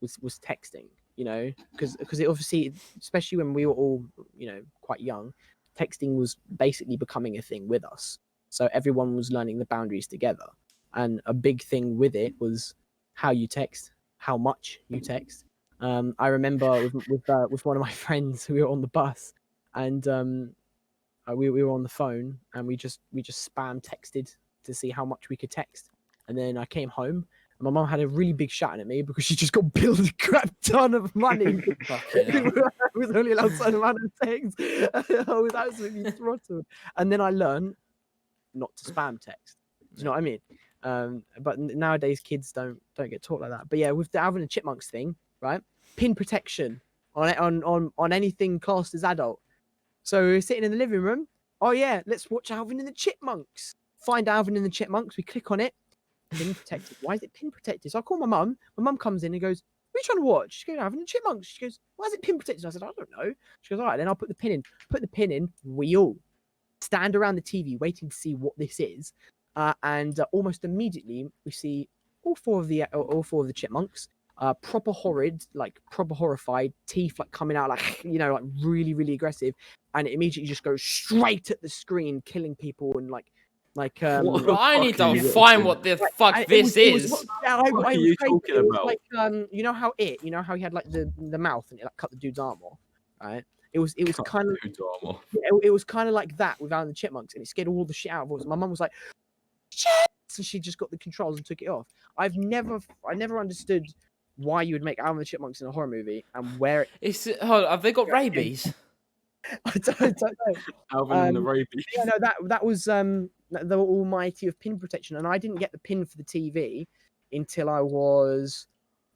Speaker 4: was texting, you know, because it obviously, especially when we were all, you know, quite young, texting was basically becoming a thing with us. So everyone was learning the boundaries together, and a big thing with it was how you text, how much you text. I remember with one of my friends, we were on the bus, and we were on the phone, and we just spam texted to see how much we could text. And then I came home, and my mum had a really big shout at me because she just got billed a crap ton of money.
Speaker 2: Fucking hell.
Speaker 4: I was only allowed a certain amount of text. I was absolutely throttled. And then I learned not to spam text. Do you know what I mean? But nowadays kids don't get taught like that. But yeah, with the Alvin and Chipmunks thing, right? Pin protection on anything classed as adult. So we're sitting in the living room. Oh yeah, let's watch Alvin and the Chipmunks. Find Alvin and the Chipmunks. We click on it. Pin protected. Why is it pin protected? So I call my mum. My mum comes in and goes, "What are you trying to watch?" She goes, "Alvin and the Chipmunks." She goes, "Why is it pin protected?" I said, "I don't know." She goes, "All right, then I'll put the pin in." Put the pin in. We all stand around the TV waiting to see what this is. and almost immediately we see all four of the chipmunks, proper horrid, like proper horrified, teeth like coming out like like really really aggressive, and it immediately just goes straight at the screen, killing people and like
Speaker 1: What
Speaker 2: Bro,
Speaker 1: the
Speaker 2: I
Speaker 1: fuck
Speaker 2: need
Speaker 1: are
Speaker 2: to
Speaker 1: you
Speaker 2: find
Speaker 1: watching?
Speaker 2: what the
Speaker 4: like,
Speaker 2: fuck
Speaker 4: and
Speaker 2: this is.
Speaker 1: What are you
Speaker 4: crazy.
Speaker 1: talking
Speaker 4: It was
Speaker 1: about?
Speaker 4: like you know how he had like the mouth and it like cut the dude's arm off, right? It was
Speaker 1: Cut
Speaker 4: kind of
Speaker 1: the dude's arm off.
Speaker 4: it was kind of like that with Alan the Chipmunks, and it scared all the shit out of us. My mum was like, shit, and she just got the controls and took it off. I never understood why you would make Alan the Chipmunks in a horror movie and where it.
Speaker 2: Hold on, have they got rabies?
Speaker 4: I don't know.
Speaker 1: Alvin and the rabies.
Speaker 4: Yeah, no, that was the almighty of pin protection, and I didn't get the pin for the TV until I was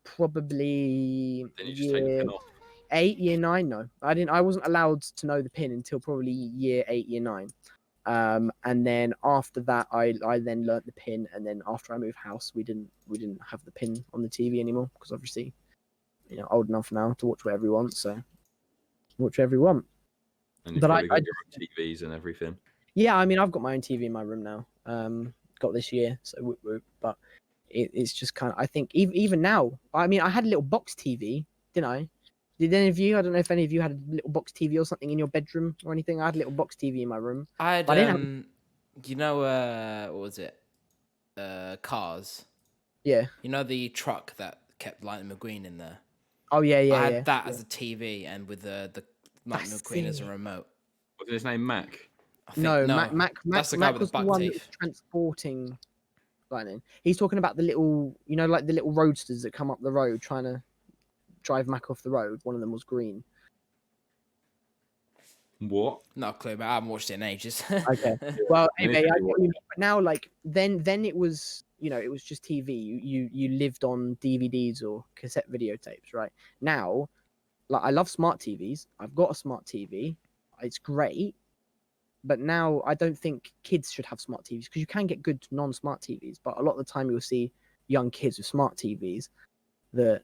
Speaker 4: probably
Speaker 1: Then you just take the
Speaker 4: year
Speaker 1: pin off.
Speaker 4: 8, year 9. No, I didn't. I wasn't allowed to know the pin until probably year 8, year 9. And then after that, I then learnt the pin, and then after I moved house, we didn't have the pin on the TV anymore because obviously, old enough now to watch whatever you want, so watch whatever you want.
Speaker 1: And you've
Speaker 4: But
Speaker 1: probably
Speaker 4: I
Speaker 1: got your own TVs and everything.
Speaker 4: Yeah, I mean, I've got my own TV in my room now. Got this year, so whoop whoop. But it's just kind of, I think, even now. I mean, I had a little box TV, didn't I? Did any of you? I don't know if any of you had a little box TV or something in your bedroom or anything. I had a little box TV in my room.
Speaker 2: I had,
Speaker 4: But I didn't
Speaker 2: what was it? Cars.
Speaker 4: Yeah.
Speaker 2: You know the truck that kept Lightning McQueen in there?
Speaker 4: Oh yeah, yeah,
Speaker 2: I had
Speaker 4: yeah.
Speaker 2: that as a TV and with the Lightning McQueen as a remote.
Speaker 1: Wasn't his name Mac?
Speaker 2: I think,
Speaker 4: No,
Speaker 2: no,
Speaker 4: Mac
Speaker 2: that's the guy with
Speaker 4: was
Speaker 2: the
Speaker 4: the
Speaker 2: buck
Speaker 4: one that was
Speaker 2: teeth.
Speaker 4: transporting Lightning. He's talking about the little, like the little roadsters that come up the road trying to drive Mac off the road. One of them was green.
Speaker 1: What?
Speaker 2: Not a clue, but I haven't watched it in ages.
Speaker 4: Okay. Well, anyway,
Speaker 1: Anything
Speaker 4: I
Speaker 1: you
Speaker 4: get what you mean, but now, like, then it was, it was just TV. You lived on DVDs or cassette videotapes, right? Now, like, I love smart TVs. I've got a smart TV. It's great. But now I don't think kids should have smart TVs because you can get good non-smart TVs. But a lot of the time you'll see young kids with smart TVs that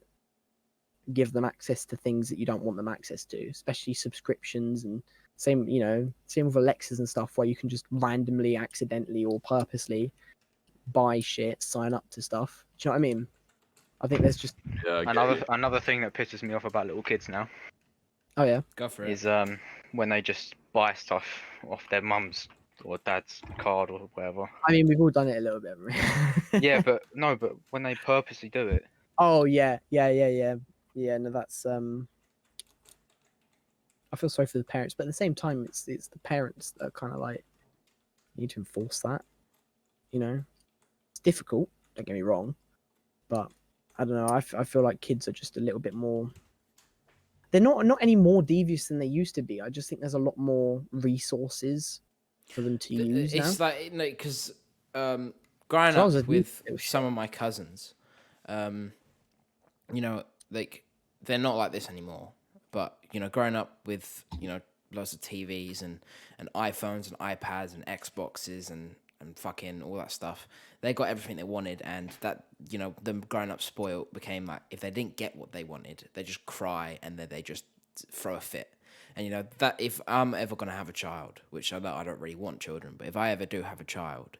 Speaker 4: give them access to things that you don't want them access to, especially subscriptions and same with Alexas and stuff where you can just randomly, accidentally or purposely buy shit, sign up to stuff. Do you know what I mean? I think there's just
Speaker 1: Yeah, I get you.
Speaker 3: Another thing that pisses me off about little kids now
Speaker 4: oh yeah.
Speaker 2: Go for it.
Speaker 3: is when they just buy stuff off their mum's or dad's card or whatever.
Speaker 4: I mean, we've all done it a little bit, haven't we?
Speaker 3: Yeah, but when they purposely do it.
Speaker 4: Oh yeah. No, that's I feel sorry for the parents, but at the same time, it's the parents that are kind of like need to enforce that. It's difficult. Don't get me wrong, but I don't know. I feel like kids are just a little bit more. They're not any more devious than they used to be. I just think there's a lot more resources for them to use now.
Speaker 2: It's like, because growing
Speaker 4: So I was
Speaker 2: up
Speaker 4: a
Speaker 2: with
Speaker 4: little
Speaker 2: some of my cousins, like they're not like this anymore. But growing up with lots of TVs and iPhones and iPads and Xboxes and fucking all that stuff, they got everything they wanted, and that them growing up spoiled became like, if they didn't get what they wanted, they just cry and then they just throw a fit. And that if I'm ever gonna have a child, which I know I don't really want children, but if I ever do have a child,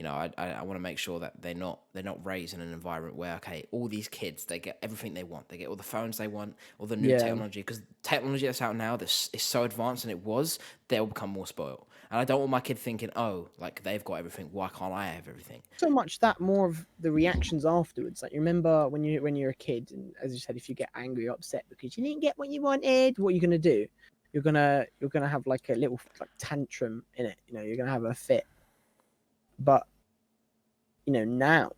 Speaker 2: I want to make sure that they're not raised in an environment where, okay, all these kids, they get everything they want. They get all the phones they want, all the new technology, because technology that's out now is so advanced than it was, they'll become more spoiled. And I don't want my kid thinking, oh, like they've got everything, why can't I have everything?
Speaker 4: So much that, more of the reactions afterwards. Like, you remember when you're a kid, and as you said, if you get angry or upset because you didn't get what you wanted, what are you gonna do? You're gonna have like a little like tantrum in it. You're gonna have a fit. But now,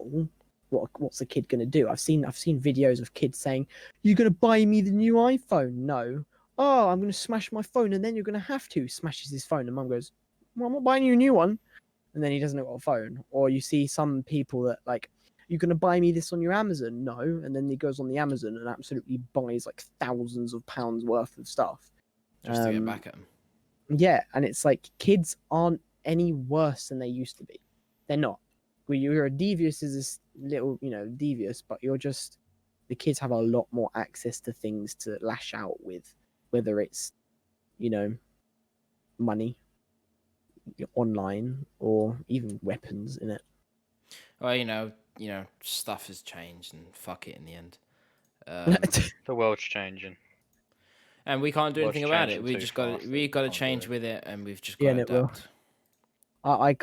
Speaker 4: what's a kid gonna do? I've seen videos of kids saying, "You're gonna buy me the new iPhone?" No. Oh, I'm gonna smash my phone, and then you're gonna have to. Smashes his phone, and mum goes, "Well, I'm not buying you a new one." And then he doesn't know what a phone. Or you see some people that like, "You're gonna buy me this on your Amazon?" No. And then he goes on the Amazon and absolutely buys like thousands of pounds worth of stuff.
Speaker 2: Just to get back at them.
Speaker 4: Yeah, and it's like kids aren't any worse than they used to be. They're not. You're a devious as this little, devious, but you're just, the kids have a lot more access to things to lash out with, whether it's, money, online, or even weapons in it.
Speaker 2: Well, stuff has changed, and fuck it in the end.
Speaker 3: The world's changing.
Speaker 2: And we can't do
Speaker 3: World's
Speaker 2: anything about it.
Speaker 3: changing
Speaker 2: We
Speaker 3: too
Speaker 2: just got
Speaker 3: fast,
Speaker 2: we got to
Speaker 3: can't do
Speaker 2: change
Speaker 3: it.
Speaker 2: with it, and we've just
Speaker 4: Yeah,
Speaker 2: got to
Speaker 4: and it will.
Speaker 2: adapt.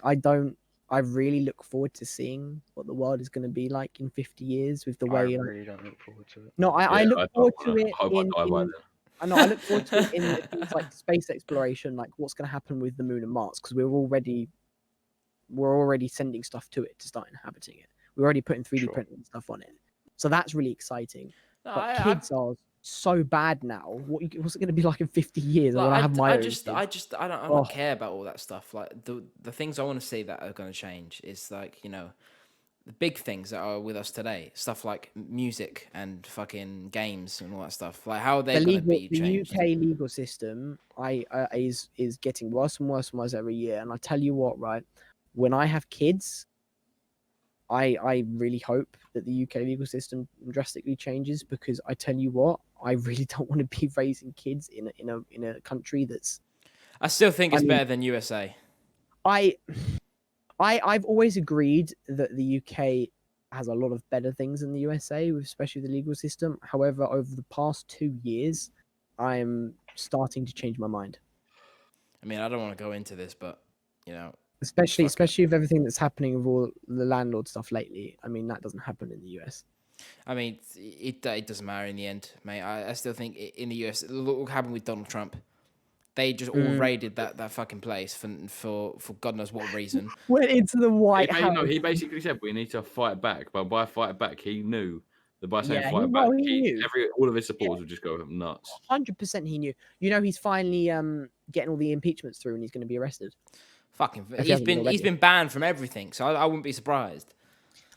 Speaker 4: I don't. I really look forward to seeing what the world is going to be like in 50 years with the
Speaker 3: I
Speaker 4: way.
Speaker 3: really don't look forward to it.
Speaker 4: No, I
Speaker 1: Yeah,
Speaker 4: look
Speaker 1: I
Speaker 4: forward
Speaker 1: don't
Speaker 4: to
Speaker 1: wanna.
Speaker 4: it
Speaker 1: I hope I die by then.
Speaker 4: I know I look forward to it in things like space exploration, like what's going to happen with the moon and Mars, because we're already sending stuff to it to start inhabiting it. We're already putting 3D
Speaker 3: Sure.
Speaker 4: printing stuff on it, so that's really exciting.
Speaker 2: No,
Speaker 4: But
Speaker 2: I
Speaker 4: kids are so bad now. What's it going to be like in 50 years? I
Speaker 2: like,
Speaker 4: want to have my own
Speaker 2: I
Speaker 4: kids.
Speaker 2: just I don't
Speaker 4: Oh.
Speaker 2: care about all that stuff. Like the things I want to see that are going to change is like the big things that are with us today, stuff like music and fucking games and all that stuff. Like how are they going to be
Speaker 4: The
Speaker 2: changed?
Speaker 4: UK legal system is getting worse and worse and worse every year. And I tell you what, right? When I have kids, I really hope that the UK legal system drastically changes, because I tell you what, I really don't want to be raising kids in a country that's.
Speaker 2: I still think
Speaker 4: I
Speaker 2: it's
Speaker 4: mean-
Speaker 2: better than USA.
Speaker 4: I've always agreed that the UK has a lot of better things than the USA, especially the legal system. However, over the past 2 years, I'm starting to change my mind.
Speaker 2: I mean, I don't want to go into this, but
Speaker 4: Especially
Speaker 2: Fuck it.
Speaker 4: with everything that's happening with all the landlord stuff lately. I mean, that doesn't happen in the US.
Speaker 2: I mean, it doesn't matter in the end, mate. I still think in the US, look what happened with Donald Trump. They just all raided that fucking place for God knows what reason.
Speaker 4: Went into the White House.
Speaker 1: He basically said we need to fight back, but by fight back, he knew that by saying
Speaker 4: Yeah,
Speaker 1: fight
Speaker 4: he
Speaker 1: back,
Speaker 4: knew.
Speaker 1: all of his supporters would just go nuts.
Speaker 4: 100% he knew. He's finally getting all the impeachments through, and he's going to be arrested.
Speaker 2: Fucking,
Speaker 4: If he hasn't been
Speaker 2: he's
Speaker 4: already.
Speaker 2: been banned from everything, so I wouldn't be surprised.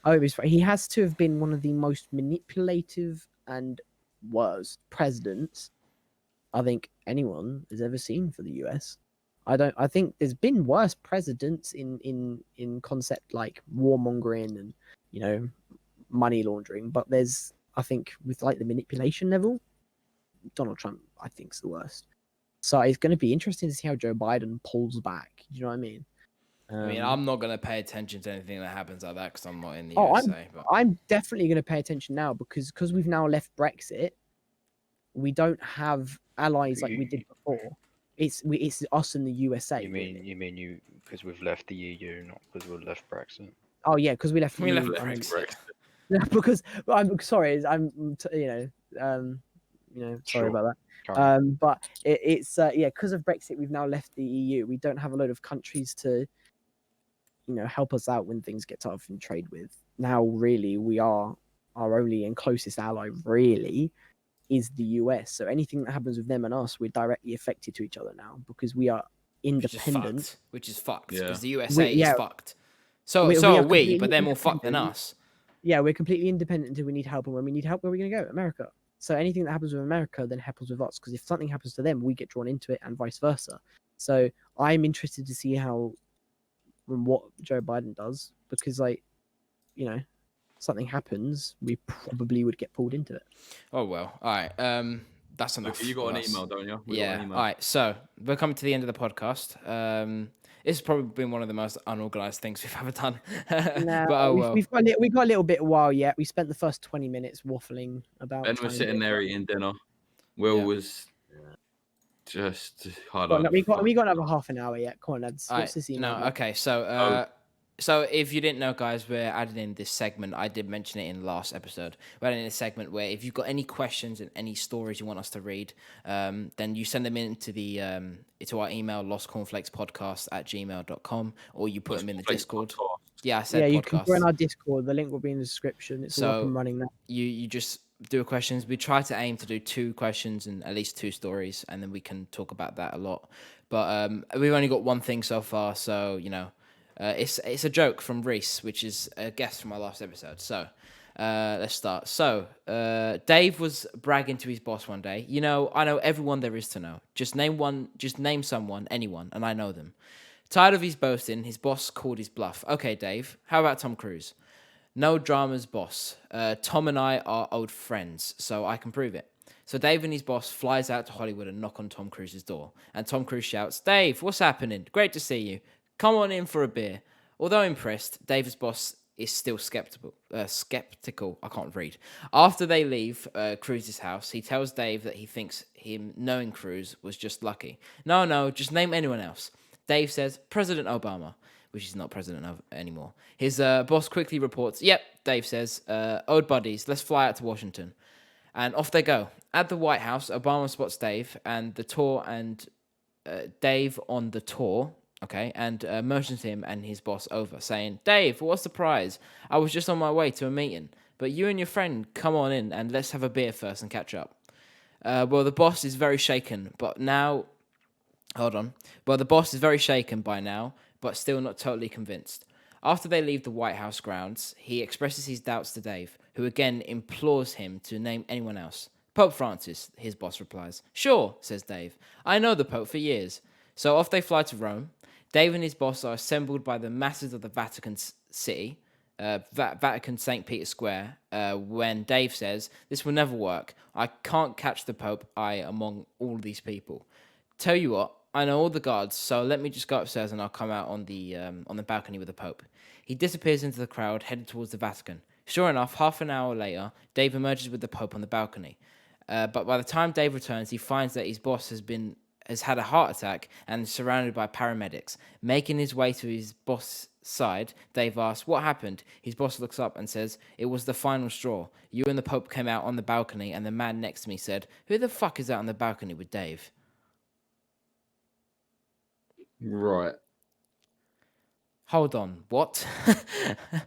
Speaker 4: Oh, he has to have been one of the most manipulative and worst presidents I think anyone has ever seen for the US. I think there's been worse presidents in concept like warmongering and money laundering, but I think with like the manipulation level, Donald Trump I think is the worst. So it's going to be interesting to see how Joe Biden pulls back. You know what I mean?
Speaker 2: I mean, I'm not gonna pay attention to anything that happens like that because I'm not in the
Speaker 4: Oh,
Speaker 2: USA. But
Speaker 4: I'm definitely going to pay attention now because we've now left Brexit. We don't have allies like we did before. It's us and the USA.
Speaker 3: You mean because we've left the EU, not because we've left Brexit.
Speaker 4: Oh yeah, because we left. the
Speaker 2: we left
Speaker 4: EU, I mean-
Speaker 2: Brexit.
Speaker 4: because I'm sorry. Sorry
Speaker 3: Sure.
Speaker 4: about that.
Speaker 3: Carry on.
Speaker 4: But it's because of Brexit, we've now left the EU. We don't have a load of countries to, help us out when things get tough in trade with. Now, really, we are our only and closest ally. Really, is the US. So anything that happens with them and us, we're directly affected to each other now because we are independent.
Speaker 2: Which is fucked.
Speaker 1: Yeah.
Speaker 2: Because the USA
Speaker 4: yeah.
Speaker 2: is fucked. So
Speaker 4: We
Speaker 2: are
Speaker 4: are
Speaker 2: we,
Speaker 4: completely
Speaker 2: but they're more fucked than
Speaker 4: independent.
Speaker 2: us.
Speaker 4: Yeah, we're completely independent until we need help, and when we need help, where are we going to go? America. So anything that happens with America then happens with us, because if something happens to them, we get drawn into it, and vice versa. So I'm interested to see what Joe Biden does, because something happens, we probably would get pulled into it.
Speaker 2: Oh well. All right. That's enough.
Speaker 1: Okay, you got
Speaker 2: of
Speaker 1: an
Speaker 2: us.
Speaker 1: email, don't you? We got
Speaker 2: Yeah.
Speaker 1: an
Speaker 2: All
Speaker 1: email.
Speaker 2: right. So we're coming to the end of the podcast. It's probably been one of the most unorganized things we've ever done.
Speaker 4: Nah,
Speaker 2: but oh well.
Speaker 4: we've got a little bit of while yet. We spent the first 20 minutes waffling about.
Speaker 1: Ben was
Speaker 4: trying to
Speaker 1: sitting
Speaker 4: get-
Speaker 1: there eating dinner. Will
Speaker 2: Yeah.
Speaker 1: was just hard
Speaker 4: Go on,
Speaker 1: on.
Speaker 4: we got another half an hour yet. Come on, lads.
Speaker 2: All
Speaker 4: What's this
Speaker 2: right,
Speaker 4: email?
Speaker 2: no,
Speaker 4: about?
Speaker 2: okay. So if you didn't know, guys, we're adding in this segment. I did mention it in the last episode. We're adding in a segment where if you've got any questions and any stories you want us to read, then you send them into to our email, lostcornflakespodcast@gmail.com, or you put them in the Discord. Yeah, I said
Speaker 4: Yeah, you
Speaker 2: podcast.
Speaker 4: can join our Discord. The link will be in the description. It's all up
Speaker 2: So-
Speaker 4: and running now.
Speaker 2: You just do questions. We try to aim to do 2 questions and at least 2 stories, and then we can talk about that a lot. But we've only got 1 thing so far, so it's a joke from Reese, which is a guest from our last episode. So let's start. So Dave was bragging to his boss one day. I know everyone there is to know. Just name someone, anyone, and I know them. Tired of his boasting, his boss called his bluff. Okay, Dave, how about Tom Cruise? No dramas, boss. Tom and I are old friends, so I can prove it. So Dave and his boss flies out to Hollywood and knock on Tom Cruise's door. And Tom Cruise shouts, "Dave, what's happening? Great to see you. Come on in for a beer." Although impressed, Dave's boss is still skeptical. I can't read. After they leave Cruz's house, he tells Dave that he thinks him knowing Cruz was just lucky. No, just name anyone else. Dave says President Obama, which is not president anymore. His boss quickly reports, yep, Dave says, old buddies, let's fly out to Washington. And off they go. At the White House, Obama spots Dave and the tour and Dave on the tour, okay, and motions him and his boss over, saying, Dave, what's the prize? I was just on my way to a meeting, but you and your friend come on in and let's have a beer first and catch up. Well, the boss is very shaken, but now... Hold on. Well, the boss is very shaken by now, but still not totally convinced. After they leave the White House grounds, he expresses his doubts to Dave, who again implores him to name anyone else. Pope Francis, his boss replies. Sure, says Dave. I know the Pope for years. So off they fly to Rome. Dave and his boss are assembled by the masses of the Vatican City, Vatican St. Peter's Square, when Dave says, this will never work. I can't catch the Pope among all these people. Tell you what, I know all the guards, so let me just go upstairs and I'll come out on the balcony with the Pope. He disappears into the crowd, headed towards the Vatican. Sure enough, half an hour later, Dave emerges with the Pope on the balcony. But by the time Dave returns, he finds that his boss has had a heart attack and is surrounded by paramedics. Making his way to his boss' side, Dave asks, what happened? His boss looks up and says, it was the final straw. You and the Pope came out on the balcony and the man next to me said, who the fuck is that on the balcony with Dave?
Speaker 1: Right.
Speaker 2: Hold on, what?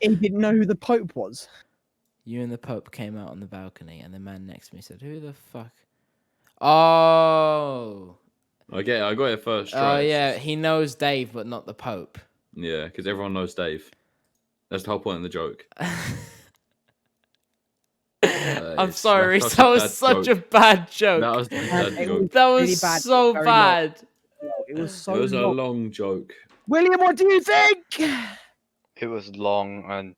Speaker 4: He didn't know who the Pope was.
Speaker 2: You and the Pope came out on the balcony, and the man next to me said, who the fuck? Oh.
Speaker 1: I got it first try.
Speaker 2: Oh,
Speaker 1: It's
Speaker 2: yeah,
Speaker 1: just-
Speaker 2: he knows Dave, but not the Pope.
Speaker 1: yeah, because everyone knows Dave. That's the whole point of the joke.
Speaker 2: I'm
Speaker 1: It's
Speaker 2: sorry,
Speaker 1: such
Speaker 2: that
Speaker 1: a
Speaker 2: was
Speaker 1: bad
Speaker 2: such
Speaker 1: joke.
Speaker 2: a bad joke.
Speaker 1: That was a bad
Speaker 4: It
Speaker 1: joke.
Speaker 2: That was
Speaker 4: really bad,
Speaker 2: so
Speaker 4: very long.
Speaker 2: bad.
Speaker 4: It was so
Speaker 1: It was a
Speaker 4: long.
Speaker 1: long joke.
Speaker 4: William, what do you think?
Speaker 3: It was long and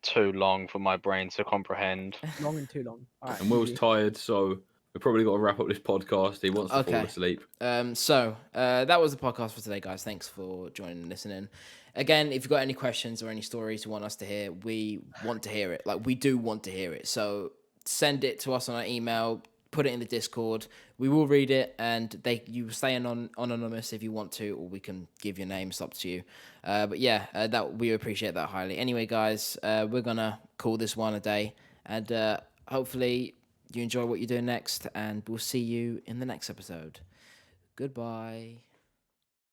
Speaker 3: too long for my brain to comprehend.
Speaker 4: Long and too long. All right,
Speaker 1: And Will's
Speaker 4: easy.
Speaker 1: tired, so we've probably got to wrap up this podcast. He wants to fall
Speaker 2: Okay.
Speaker 1: asleep.
Speaker 2: So that was the podcast for today, guys. Thanks for joining and listening. Again, if you've got any questions or any stories you want us to hear, we want to hear it. Like, we do want to hear it. So send it to us on our email, put it in the Discord. We will read it, and you stay anonymous if you want to, or we can give your name. It's up to you. But yeah, that we appreciate that highly. Anyway, guys, we're gonna call this one a day, and hopefully you enjoy what you're doing next, and we'll see you in the next episode. Goodbye.